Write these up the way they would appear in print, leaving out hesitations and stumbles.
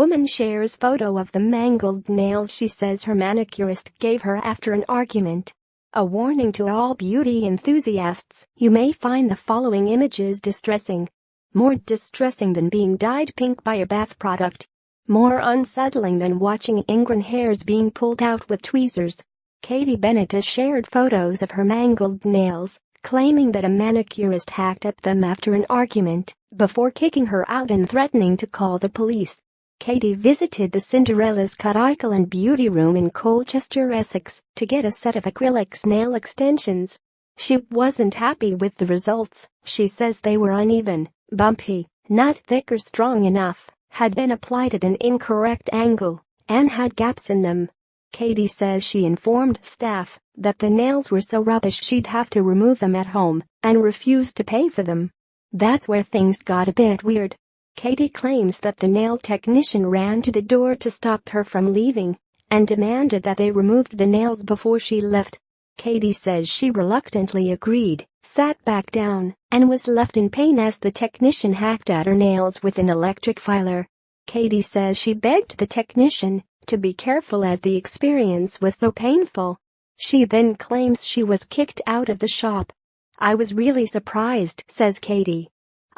woman shares photo of the mangled nails she says her manicurist gave her after an argument. A warning to all beauty enthusiasts, you may find the following images distressing. More distressing than being dyed pink by a bath product. More unsettling than watching ingrown hairs being pulled out with tweezers. Katie Bennett has shared photos of her mangled nails, claiming that a manicurist hacked at them after an argument, before kicking her out and threatening to call the police. Katie visited the Cinderella's Cuticle and Beauty Room in Colchester, Essex, to get a set of acrylic nail extensions. She wasn't happy with the results. She says they were uneven, bumpy, not thick or strong enough, had been applied at an incorrect angle, and had gaps in them. Katie says she informed staff that the nails were so rubbish she'd have to remove them at home, and refused to pay for them. That's where things got a bit weird. Katie claims that the nail technician ran to the door to stop her from leaving, and demanded that they removed the nails before she left. Katie says she reluctantly agreed, sat back down, and was left in pain as the technician hacked at her nails with an electric filer. Katie says she begged the technician to be careful as the experience was so painful. She then claims she was kicked out of the shop. I was really surprised, says Katie.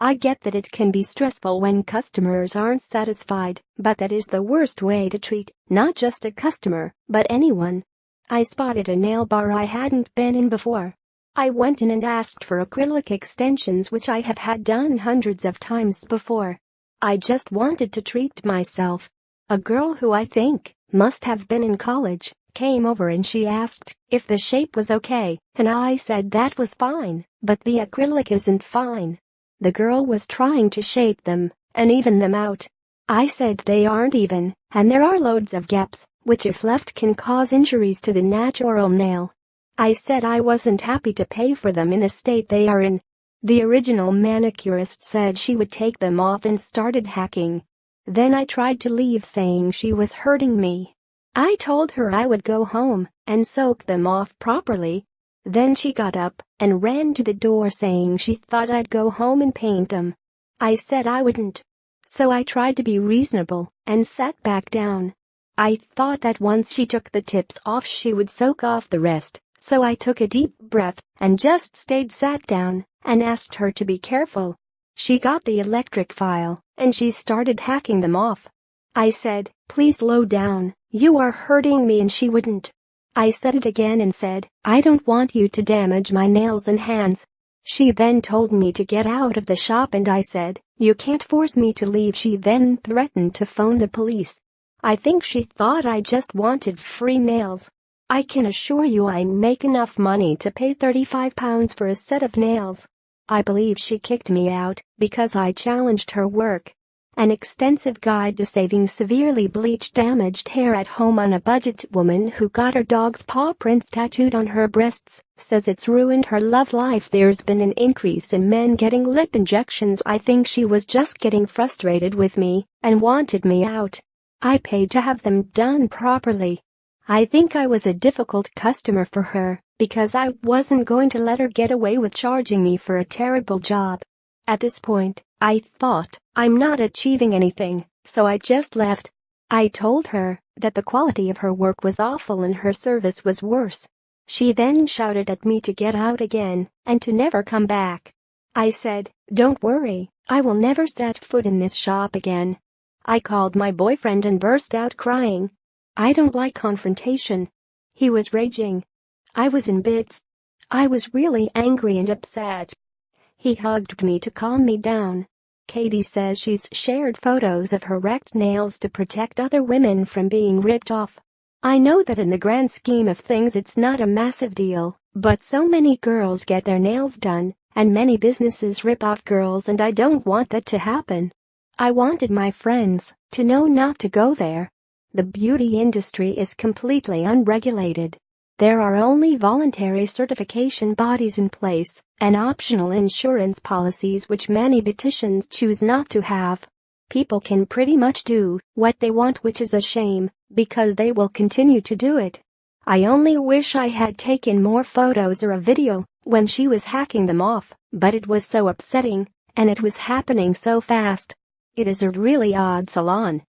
I get that it can be stressful when customers aren't satisfied, but that is the worst way to treat not just a customer, but anyone. I spotted a nail bar I hadn't been in before. I went in and asked for acrylic extensions, which I have had done hundreds of times before. I just wanted to treat myself. A girl who I think must have been in college came over and she asked if the shape was okay, and I said that was fine, but the acrylic isn't fine. The girl was trying to shape them and even them out. I said they aren't even, and there are loads of gaps, which if left can cause injuries to the natural nail. I said I wasn't happy to pay for them in the state they are in. The original manicurist said she would take them off and started hacking. Then I tried to leave, saying she was hurting me. I told her I would go home and soak them off properly. Then she got up and ran to the door, saying she thought I'd go home and paint them. I said I wouldn't. So I tried to be reasonable and sat back down. I thought that once she took the tips off she would soak off the rest, so I took a deep breath and just sat down and asked her to be careful. She got the electric file and she started hacking them off. I said, please slow down, you are hurting me, and she wouldn't. I said it again and said, I don't want you to damage my nails and hands. She then told me to get out of the shop and I said, you can't force me to leave. She then threatened to phone the police. I think she thought I just wanted free nails. I can assure you I make enough money to pay £35 for a set of nails. I believe she kicked me out because I challenged her work. An extensive guide to saving severely bleached damaged hair at home on a budget. Woman who got her dog's paw prints tattooed on her breasts says it's ruined her love life. There's been an increase in men getting lip injections. I think she was just getting frustrated with me and wanted me out. I paid to have them done properly. I think I was a difficult customer for her because I wasn't going to let her get away with charging me for a terrible job. At this point, I thought, I'm not achieving anything, so I just left. I told her that the quality of her work was awful and her service was worse. She then shouted at me to get out again and to never come back. I said, don't worry, I will never set foot in this shop again. I called my boyfriend and burst out crying. I don't like confrontation. He was raging. I was in bits. I was really angry and upset. He hugged me to calm me down. Katie says she's shared photos of her wrecked nails to protect other women from being ripped off. I know that in the grand scheme of things it's not a massive deal, but so many girls get their nails done, and many businesses rip off girls, and I don't want that to happen. I wanted my friends to know not to go there. The beauty industry is completely unregulated. There are only voluntary certification bodies in place and optional insurance policies which many beauticians choose not to have. People can pretty much do what they want, which is a shame, because they will continue to do it. I only wish I had taken more photos or a video when she was hacking them off, but it was so upsetting, and it was happening so fast. It is a really odd salon.